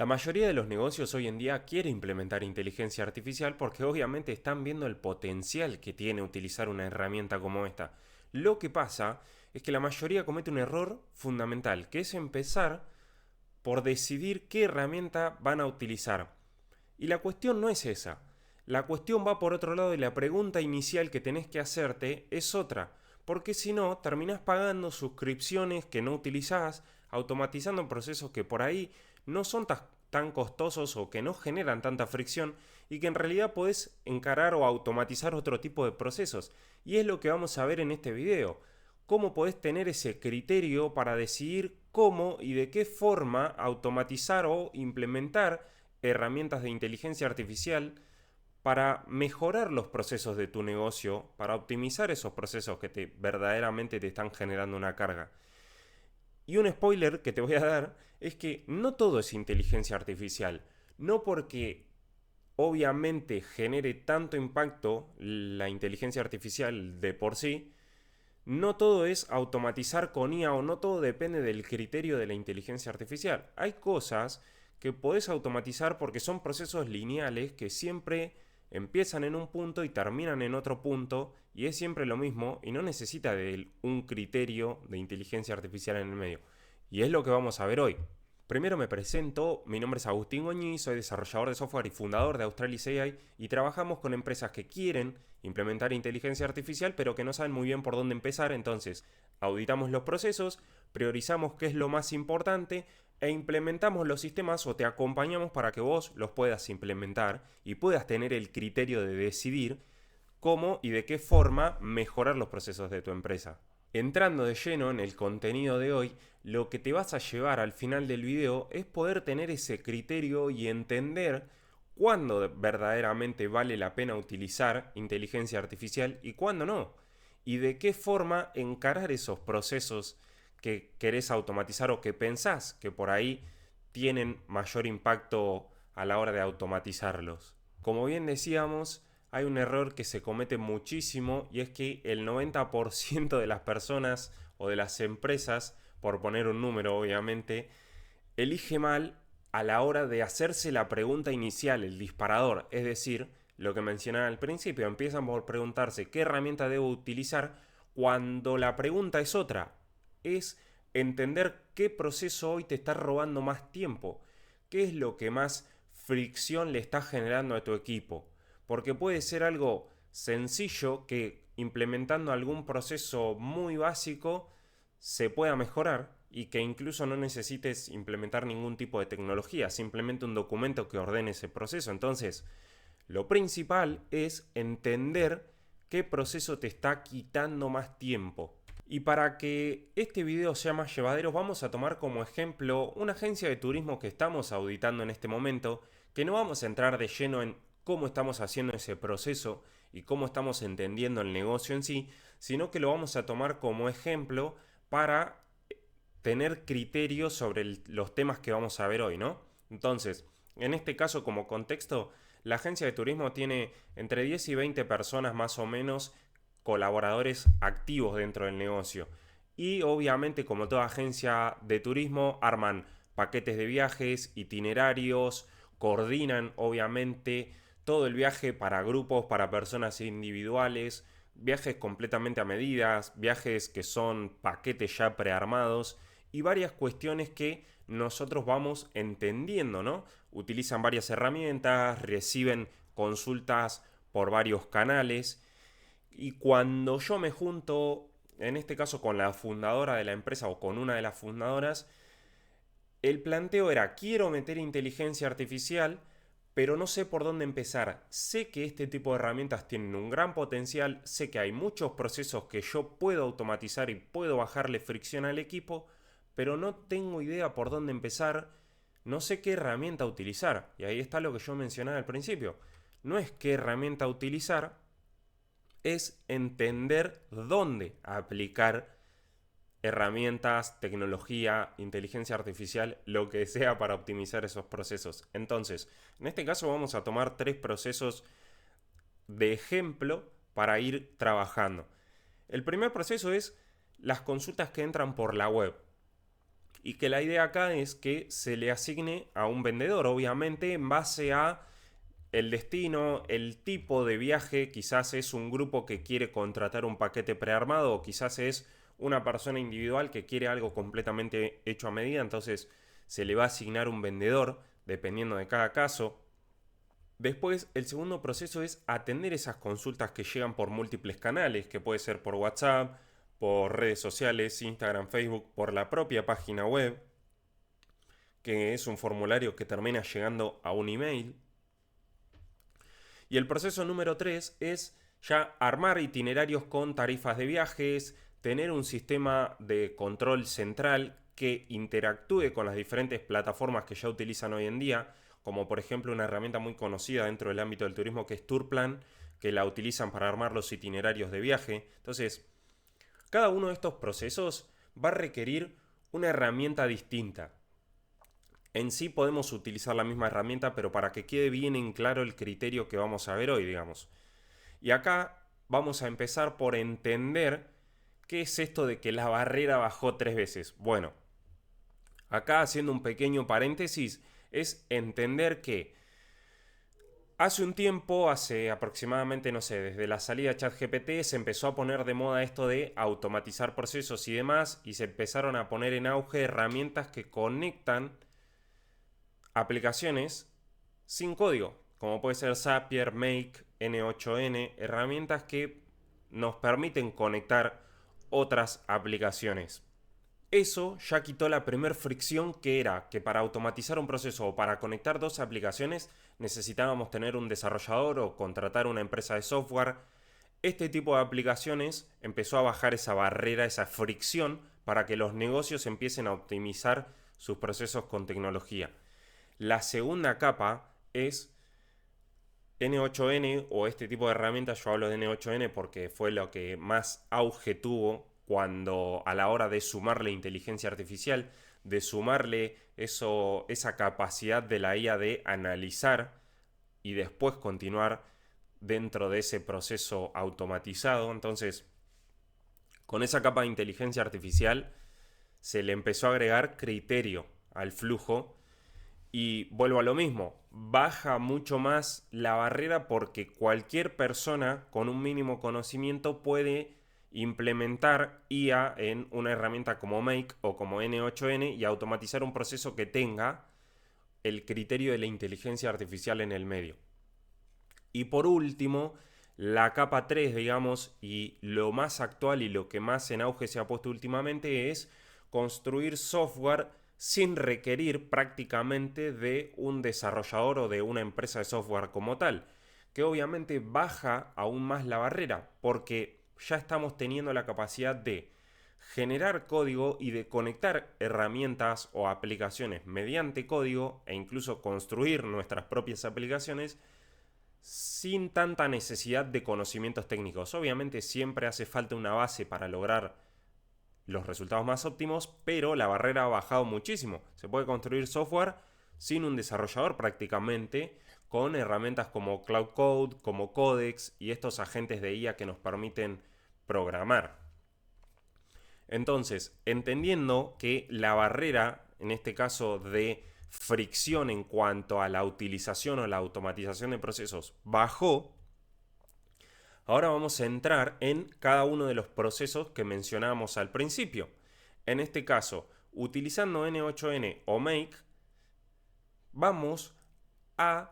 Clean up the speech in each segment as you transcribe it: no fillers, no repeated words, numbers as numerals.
La mayoría de los negocios hoy en día quiere implementar inteligencia artificial porque obviamente están viendo el potencial que tiene utilizar una herramienta como esta. Lo que pasa es que la mayoría comete un error fundamental, que es empezar por decidir qué herramienta van a utilizar. Y la cuestión no es esa. La cuestión va por otro lado y la pregunta inicial que tenés que hacerte es otra. Porque si no, terminás pagando suscripciones que no utilizás, automatizando procesos que por ahí no son tan costosos o que no generan tanta fricción y que en realidad podés encarar o automatizar otro tipo de procesos. Y es lo que vamos a ver en este video. Cómo podés tener ese criterio para decidir cómo y de qué forma automatizar o implementar herramientas de inteligencia artificial para mejorar los procesos de tu negocio, para optimizar esos procesos que verdaderamente te están generando una carga. Y un spoiler que te voy a dar es que no todo es inteligencia artificial. No porque obviamente genere tanto impacto la inteligencia artificial de por sí, no todo es automatizar con IA o no todo depende del criterio de la inteligencia artificial. Hay cosas que podés automatizar porque son procesos lineales que siempre empiezan en un punto y terminan en otro punto y es siempre lo mismo y no necesita de un criterio de inteligencia artificial en el medio. Y es lo que vamos a ver hoy. Primero me presento, mi nombre es Agustín Goñi, soy desarrollador de software y fundador de Australis AI y trabajamos con empresas que quieren implementar inteligencia artificial pero que no saben muy bien por dónde empezar, entonces auditamos los procesos, priorizamos qué es lo más importante e implementamos los sistemas o te acompañamos para que vos los puedas implementar y puedas tener el criterio de decidir cómo y de qué forma mejorar los procesos de tu empresa. Entrando de lleno en el contenido de hoy, lo que te vas a llevar al final del video es poder tener ese criterio y entender cuándo verdaderamente vale la pena utilizar inteligencia artificial y cuándo no. Y de qué forma encarar esos procesos que querés automatizar o que pensás que por ahí tienen mayor impacto a la hora de automatizarlos. Como bien decíamos, hay un error que se comete muchísimo y es que el 90% de las personas o de las empresas, por poner un número obviamente, elige mal a la hora de hacerse la pregunta inicial, el disparador, es decir, lo que mencionaba al principio, empiezan por preguntarse qué herramienta debo utilizar cuando la pregunta es otra, es entender qué proceso hoy te está robando más tiempo, qué es lo que más fricción le está generando a tu equipo, porque puede ser algo sencillo que implementando algún proceso muy básico se pueda mejorar y que incluso no necesites implementar ningún tipo de tecnología, simplemente un documento que ordene ese proceso. Entonces, lo principal es entender qué proceso te está quitando más tiempo. Y para que este video sea más llevadero, vamos a tomar como ejemplo una agencia de turismo que estamos auditando en este momento, que no vamos a entrar de lleno en cómo estamos haciendo ese proceso y cómo estamos entendiendo el negocio en sí, sino que lo vamos a tomar como ejemplo para tener criterio sobre los temas que vamos a ver hoy, ¿no? Entonces, en este caso como contexto, la agencia de turismo tiene entre 10 y 20 personas más o menos colaboradores activos dentro del negocio. Y obviamente, como toda agencia de turismo, arman paquetes de viajes, itinerarios, coordinan obviamente todo el viaje para grupos, para personas individuales, viajes completamente a medidas, viajes que son paquetes ya prearmados y varias cuestiones que nosotros vamos entendiendo, ¿no? Utilizan varias herramientas, reciben consultas por varios canales y cuando yo me junto, en este caso con la fundadora de la empresa o con una de las fundadoras, el planteo era, quiero meter inteligencia artificial, pero no sé por dónde empezar. Sé que este tipo de herramientas tienen un gran potencial, sé que hay muchos procesos que yo puedo automatizar y puedo bajarle fricción al equipo, pero no tengo idea por dónde empezar, no sé qué herramienta utilizar. Y ahí está lo que yo mencionaba al principio. No es qué herramienta utilizar, es entender dónde aplicar herramientas, tecnología, inteligencia artificial, lo que sea para optimizar esos procesos. Entonces, en este caso vamos a tomar tres procesos de ejemplo para ir trabajando. El primer proceso es las consultas que entran por la web. y que la idea acá es que se le asigne a un vendedor, obviamente en base a el destino, el tipo de viaje. Quizás es un grupo que quiere contratar un paquete prearmado o quizás es una persona individual que quiere algo completamente hecho a medida, entonces se le va a asignar un vendedor dependiendo de cada caso. Después, el segundo proceso es atender esas consultas que llegan por múltiples canales, que puede ser por WhatsApp, por redes sociales, Instagram, Facebook, por la propia página web, que es un formulario que termina llegando a un email. Y el proceso número 3 es ya armar itinerarios con tarifas de viajes, tener un sistema de control central que interactúe con las diferentes plataformas que ya utilizan hoy en día, como por ejemplo una herramienta muy conocida dentro del ámbito del turismo que es Tourplan, que la utilizan para armar los itinerarios de viaje. Entonces, cada uno de estos procesos va a requerir una herramienta distinta. En sí podemos utilizar la misma herramienta, pero para que quede bien en claro el criterio que vamos a ver hoy, digamos. Y acá vamos a empezar por entender qué es esto de que la barrera bajó 3 veces. Bueno, acá haciendo un pequeño paréntesis, es entender que hace un tiempo, hace aproximadamente, no sé, desde la salida de ChatGPT, se empezó a poner de moda esto de automatizar procesos y demás, y se empezaron a poner en auge herramientas que conectan aplicaciones sin código, como puede ser Zapier, Make, N8N, herramientas que nos permiten conectar otras aplicaciones. Eso ya quitó la primer fricción, que era que para automatizar un proceso o para conectar dos aplicaciones necesitábamos tener un desarrollador o contratar una empresa de software. Este tipo de aplicaciones empezó a bajar esa barrera, esa fricción, para que los negocios empiecen a optimizar sus procesos con tecnología. La segunda capa es N8N o este tipo de herramientas. Yo hablo de N8N porque fue lo que más auge tuvo cuando a la hora de sumarle inteligencia artificial, de sumarle esa capacidad de la IA de analizar y después continuar dentro de ese proceso automatizado. Entonces, con esa capa de inteligencia artificial se le empezó a agregar criterio al flujo. Y vuelvo a lo mismo, baja mucho más la barrera porque cualquier persona con un mínimo conocimiento puede implementar IA en una herramienta como Make o como N8N y automatizar un proceso que tenga el criterio de la inteligencia artificial en el medio. Y por último, la capa 3, digamos, y lo más actual y lo que más en auge se ha puesto últimamente es construir software sin requerir prácticamente de un desarrollador o de una empresa de software como tal, que obviamente baja aún más la barrera, porque ya estamos teniendo la capacidad de generar código y de conectar herramientas o aplicaciones mediante código e incluso construir nuestras propias aplicaciones sin tanta necesidad de conocimientos técnicos. Obviamente siempre hace falta una base para lograr los resultados más óptimos, pero la barrera ha bajado muchísimo. Se puede construir software sin un desarrollador prácticamente, con herramientas como Cloud Code, como Codex y estos agentes de IA que nos permiten programar. Entonces, entendiendo que la barrera, en este caso de fricción en cuanto a la utilización o la automatización de procesos, bajó, ahora vamos a entrar en cada uno de los procesos que mencionábamos al principio. En este caso, utilizando N8N o Make, vamos a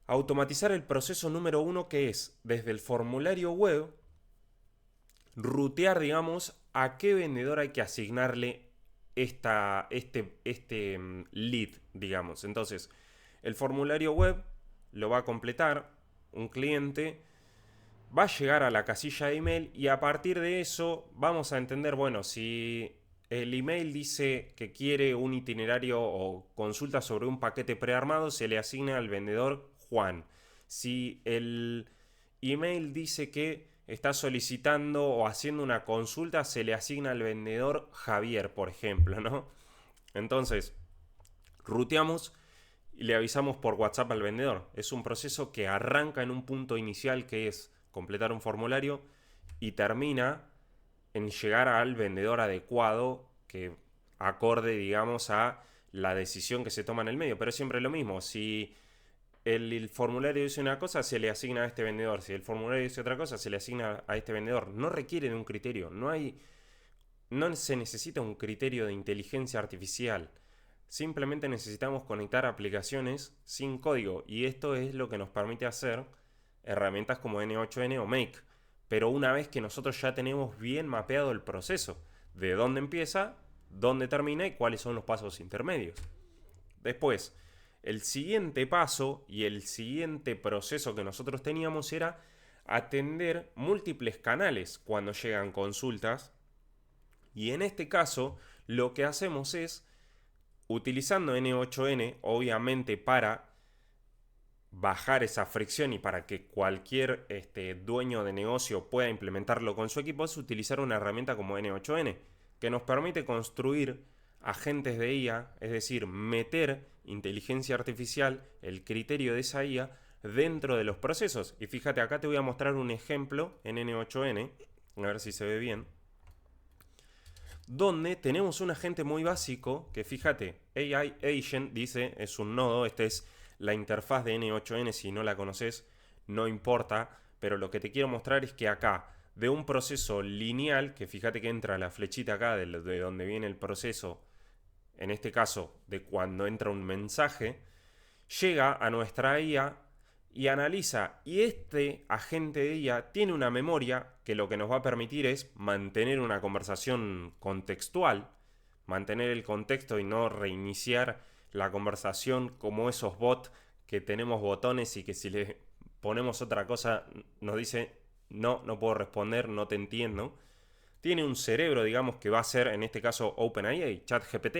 automatizar el proceso número 1, que es desde el formulario web, rutear, digamos, a qué vendedor hay que asignarle este lead, digamos. Entonces, el formulario web lo va a completar un cliente, va a llegar a la casilla de email y a partir de eso vamos a entender, bueno, si el email dice que quiere un itinerario o consulta sobre un paquete prearmado, se le asigna al vendedor Juan. Si el email dice que está solicitando o haciendo una consulta, se le asigna al vendedor Javier, por ejemplo, ¿no? Entonces, ruteamos y le avisamos por WhatsApp al vendedor. Es un proceso que arranca en un punto inicial que es completar un formulario y termina en llegar al vendedor adecuado, que acorde, digamos, a la decisión que se toma en el medio. Pero es siempre lo mismo. Si el formulario dice una cosa, se le asigna a este vendedor. Si el formulario dice otra cosa, se le asigna a este vendedor. No requiere de un criterio. No se necesita un criterio de inteligencia artificial. Simplemente necesitamos conectar aplicaciones sin código. Y esto es lo que nos permite hacer herramientas como N8N o Make. Pero una vez que nosotros ya tenemos bien mapeado el proceso, de dónde empieza, dónde termina y cuáles son los pasos intermedios. Después, el siguiente paso y el siguiente proceso que nosotros teníamos era atender múltiples canales cuando llegan consultas. Y en este caso, lo que hacemos es, utilizando N8N, obviamente para bajar esa fricción y para que cualquier dueño de negocio pueda implementarlo con su equipo, es utilizar una herramienta como N8N, que nos permite construir agentes de IA, es decir, meter inteligencia artificial, el criterio de esa IA, dentro de los procesos. Y fíjate, acá te voy a mostrar un ejemplo en N8N, a ver si se ve bien, donde tenemos un agente muy básico que, fíjate, AI Agent dice, es un nodo, este es la interfaz de N8N, si no la conoces, no importa, pero lo que te quiero mostrar es que acá, de un proceso lineal, que fíjate que entra la flechita acá de donde viene el proceso, en este caso de cuando entra un mensaje, llega a nuestra IA y analiza. Y este agente de IA tiene una memoria que lo que nos va a permitir es mantener una conversación contextual, mantener el contexto y no reiniciar la conversación como esos bots que tenemos botones y que si le ponemos otra cosa nos dice no, no puedo responder, no te entiendo. Tiene un cerebro, digamos, que va a ser en este caso OpenAI, ChatGPT,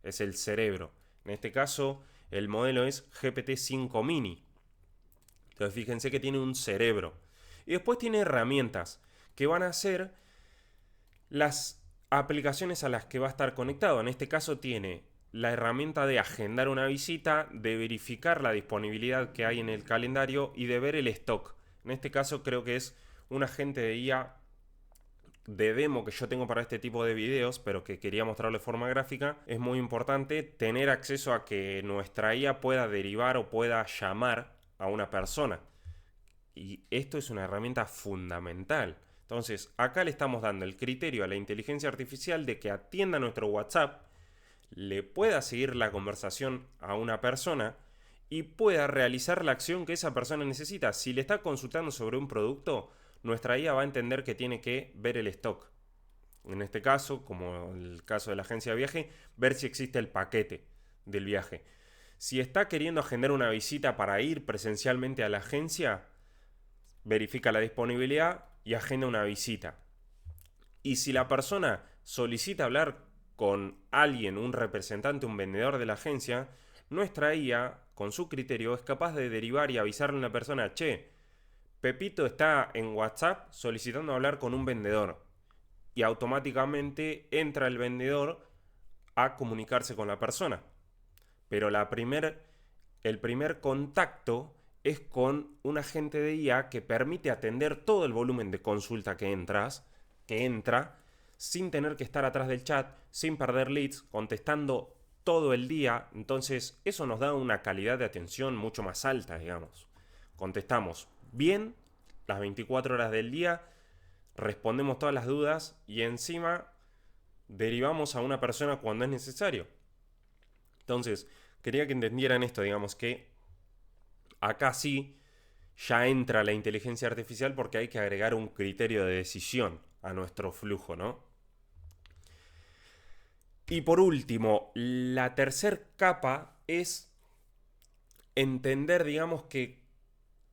es el cerebro. En este caso el modelo es GPT-5 Mini. Entonces fíjense que tiene un cerebro. Y después tiene herramientas que van a ser las aplicaciones a las que va a estar conectado. En este caso tiene la herramienta de agendar una visita, de verificar la disponibilidad que hay en el calendario y de ver el stock. En este caso creo que es un agente de IA de demo que yo tengo para este tipo de videos, pero que quería mostrarlo de forma gráfica. Es muy importante tener acceso a que nuestra IA pueda derivar o pueda llamar a una persona. Y esto es una herramienta fundamental. Entonces, acá le estamos dando el criterio a la inteligencia artificial de que atienda nuestro WhatsApp, le pueda seguir la conversación a una persona y pueda realizar la acción que esa persona necesita. Si le está consultando sobre un producto, nuestra IA va a entender que tiene que ver el stock. En este caso, como el caso de la agencia de viaje, ver si existe el paquete del viaje. Si está queriendo agendar una visita para ir presencialmente a la agencia, verifica la disponibilidad y agenda una visita. Y si la persona solicita hablar con alguien, un representante, un vendedor de la agencia, nuestra IA, con su criterio, es capaz de derivar y avisarle a una persona, che, Pepito está en WhatsApp solicitando hablar con un vendedor. Y automáticamente entra el vendedor a comunicarse con la persona. Pero el primer contacto es con un agente de IA que permite atender todo el volumen de consulta que entra, sin tener que estar atrás del chat, sin perder leads, contestando todo el día. Entonces eso nos da una calidad de atención mucho más alta, digamos. Contestamos bien las 24 horas del día, respondemos todas las dudas y encima derivamos a una persona cuando es necesario. Entonces, quería que entendieran esto, digamos que acá sí ya entra la inteligencia artificial porque hay que agregar un criterio de decisión a nuestro flujo, ¿no? Y por último, la tercer capa es entender, digamos, que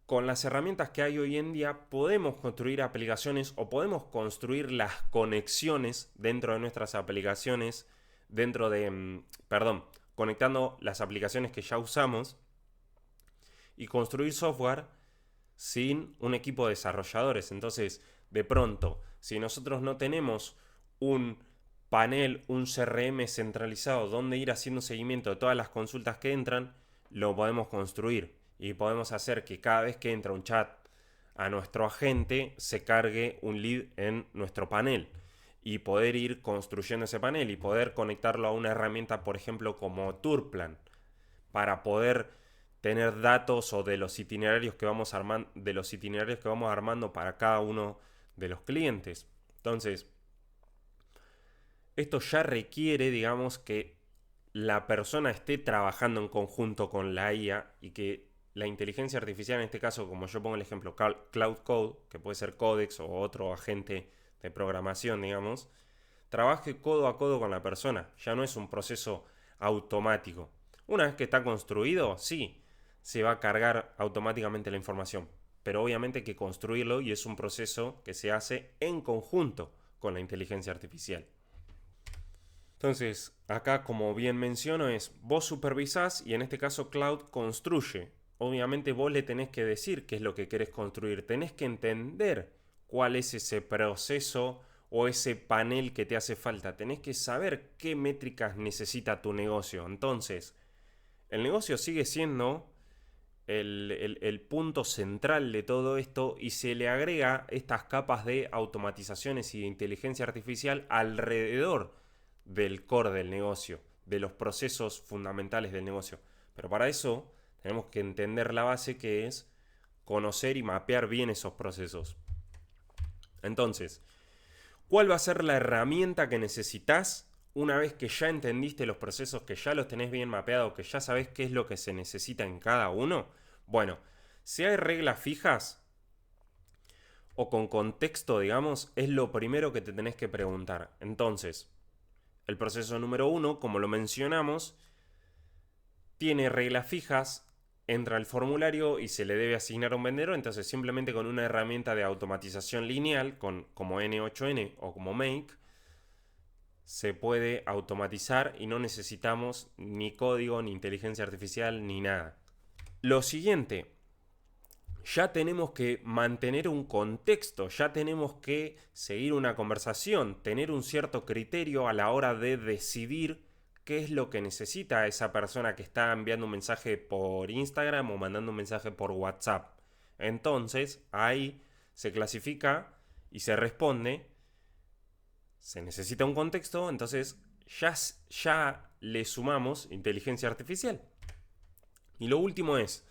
con las herramientas que hay hoy en día podemos construir aplicaciones o podemos construir las conexiones dentro de nuestras aplicaciones, conectando las aplicaciones que ya usamos y construir software sin un equipo de desarrolladores. Entonces, de pronto, si nosotros no tenemos un panel, un CRM centralizado donde ir haciendo seguimiento de todas las consultas que entran, lo podemos construir y podemos hacer que cada vez que entra un chat a nuestro agente se cargue un lead en nuestro panel. y poder ir construyendo ese panel y poder conectarlo a una herramienta, por ejemplo, como Tourplan, para poder tener datos o de los itinerarios que vamos armando para cada uno de los clientes. Entonces, esto ya requiere, digamos, que la persona esté trabajando en conjunto con la IA y que la inteligencia artificial, en este caso, como yo pongo el ejemplo, Cloud Code, que puede ser Codex o otro agente de programación, digamos, trabaje codo a codo con la persona. Ya no es un proceso automático. Una vez que está construido, sí, se va a cargar automáticamente la información. Pero obviamente hay que construirlo y es un proceso que se hace en conjunto con la inteligencia artificial. Entonces, acá como bien menciono es, vos supervisás y en este caso Cloud construye. Obviamente vos le tenés que decir qué es lo que querés construir. Tenés que entender cuál es ese proceso o ese panel que te hace falta. Tenés que saber qué métricas necesita tu negocio. Entonces, el negocio sigue siendo el punto central de todo esto y se le agrega estas capas de automatizaciones y de inteligencia artificial alrededor del core del negocio, de los procesos fundamentales del negocio. Pero para eso tenemos que entender la base, que es conocer y mapear bien esos procesos. Entonces, ¿cuál va a ser la herramienta que necesitas una vez que ya entendiste los procesos, que ya los tenés bien mapeados, que ya sabés qué es lo que se necesita en cada uno? Bueno, si hay reglas fijas o con contexto, digamos, es lo primero que te tenés que preguntar. Entonces, el proceso número 1, como lo mencionamos, tiene reglas fijas, entra al formulario y se le debe asignar a un vendedor. Entonces, simplemente con una herramienta de automatización lineal, como N8N o como Make, se puede automatizar y no necesitamos ni código, ni inteligencia artificial, ni nada. Lo siguiente, ya tenemos que mantener un contexto, ya tenemos que seguir una conversación, tener un cierto criterio a la hora de decidir qué es lo que necesita esa persona que está enviando un mensaje por Instagram o mandando un mensaje por WhatsApp. Entonces, ahí se clasifica y se responde. Se necesita un contexto, entonces ya le sumamos inteligencia artificial. Y lo último es,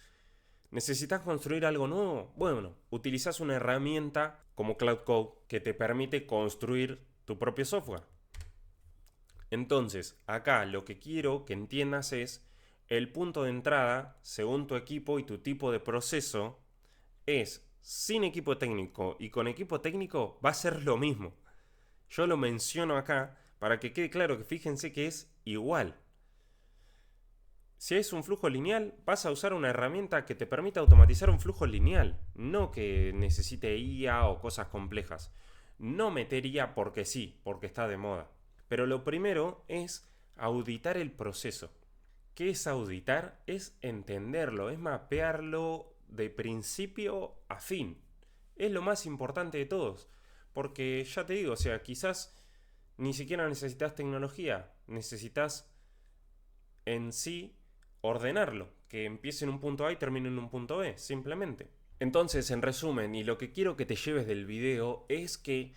¿necesitas construir algo nuevo? Bueno, utilizas una herramienta como Cloud Code que te permite construir tu propio software. Entonces, acá lo que quiero que entiendas es el punto de entrada, según tu equipo y tu tipo de proceso, es sin equipo técnico y con equipo técnico va a ser lo mismo. Yo lo menciono acá para que quede claro que fíjense que es igual. Si es un flujo lineal, vas a usar una herramienta que te permita automatizar un flujo lineal, no que necesite IA o cosas complejas. No meter IA porque sí, porque está de moda. Pero lo primero es auditar el proceso. ¿Qué es auditar? Es entenderlo, es mapearlo de principio a fin. Es lo más importante de todos. Porque ya te digo, o sea, quizás ni siquiera necesitas tecnología, necesitas en sí ordenarlo, que empiece en un punto A y termine en un punto B, simplemente. Entonces, en resumen, y lo que quiero que te lleves del video es que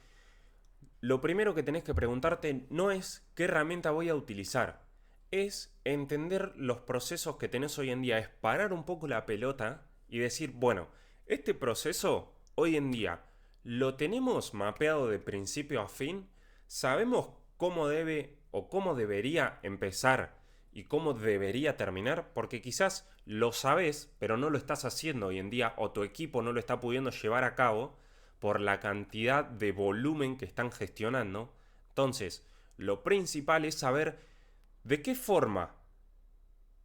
lo primero que tenés que preguntarte no es qué herramienta voy a utilizar, es entender los procesos que tenés hoy en día, es parar un poco la pelota y decir, bueno, este proceso hoy en día lo tenemos mapeado de principio a fin, sabemos cómo debe o cómo debería empezar y cómo debería terminar, porque quizás lo sabes, pero no lo estás haciendo hoy en día o tu equipo no lo está pudiendo llevar a cabo por la cantidad de volumen que están gestionando. Entonces, lo principal es saber de qué forma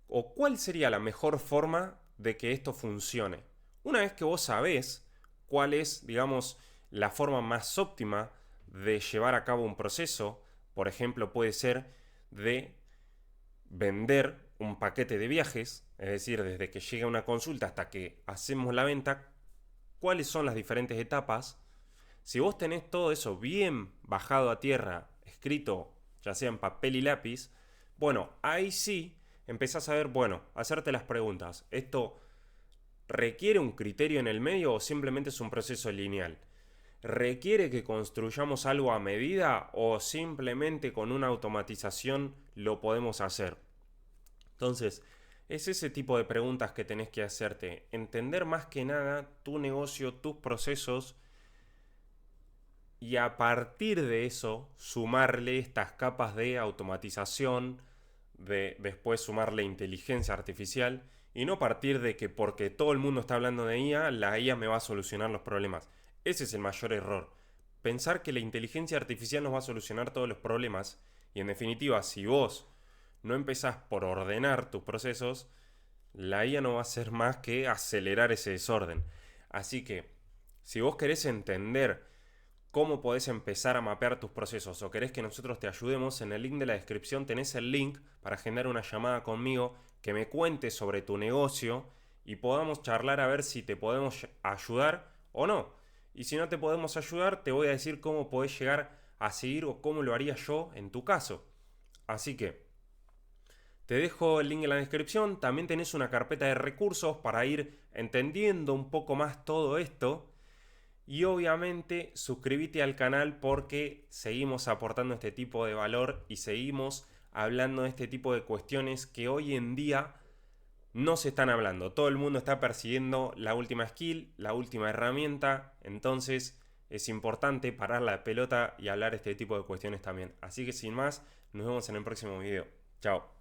o cuál sería la mejor forma de que esto funcione. Una vez que vos sabés cuál es, digamos, la forma más óptima de llevar a cabo un proceso, por ejemplo, puede ser de vender un paquete de viajes, es decir, desde que llega una consulta hasta que hacemos la venta, cuáles son las diferentes etapas. Si vos tenés todo eso bien bajado a tierra, escrito ya sea en papel y lápiz, bueno, ahí sí empezás a ver, bueno, hacerte las preguntas. ¿Esto requiere un criterio en el medio o simplemente es un proceso lineal? ¿Requiere que construyamos algo a medida o simplemente con una automatización lo podemos hacer? Entonces, es ese tipo de preguntas que tenés que hacerte. Entender más que nada tu negocio, tus procesos y a partir de eso sumarle estas capas de automatización, de después sumarle inteligencia artificial y no partir de que porque todo el mundo está hablando de IA, la IA me va a solucionar los problemas. Ese es el mayor error. Pensar que la inteligencia artificial nos va a solucionar todos los problemas y en definitiva si vos no empezás por ordenar tus procesos, la IA no va a hacer más que acelerar ese desorden. Así que si vos querés entender cómo podés empezar a mapear tus procesos o querés que nosotros te ayudemos, en el link de la descripción tenés el link para agendar una llamada conmigo, que me cuentes sobre tu negocio y podamos charlar a ver si te podemos ayudar o no. Y si no te podemos ayudar, te voy a decir cómo podés llegar a seguir o cómo lo haría yo en tu caso. Así que te dejo el link en la descripción, también tenés una carpeta de recursos para ir entendiendo un poco más todo esto. Y obviamente suscríbete al canal porque seguimos aportando este tipo de valor y seguimos hablando de este tipo de cuestiones que hoy en día no se están hablando. Todo el mundo está persiguiendo la última skill, la última herramienta. Entonces es importante parar la pelota y hablar de este tipo de cuestiones también. Así que sin más, nos vemos en el próximo video. Chao.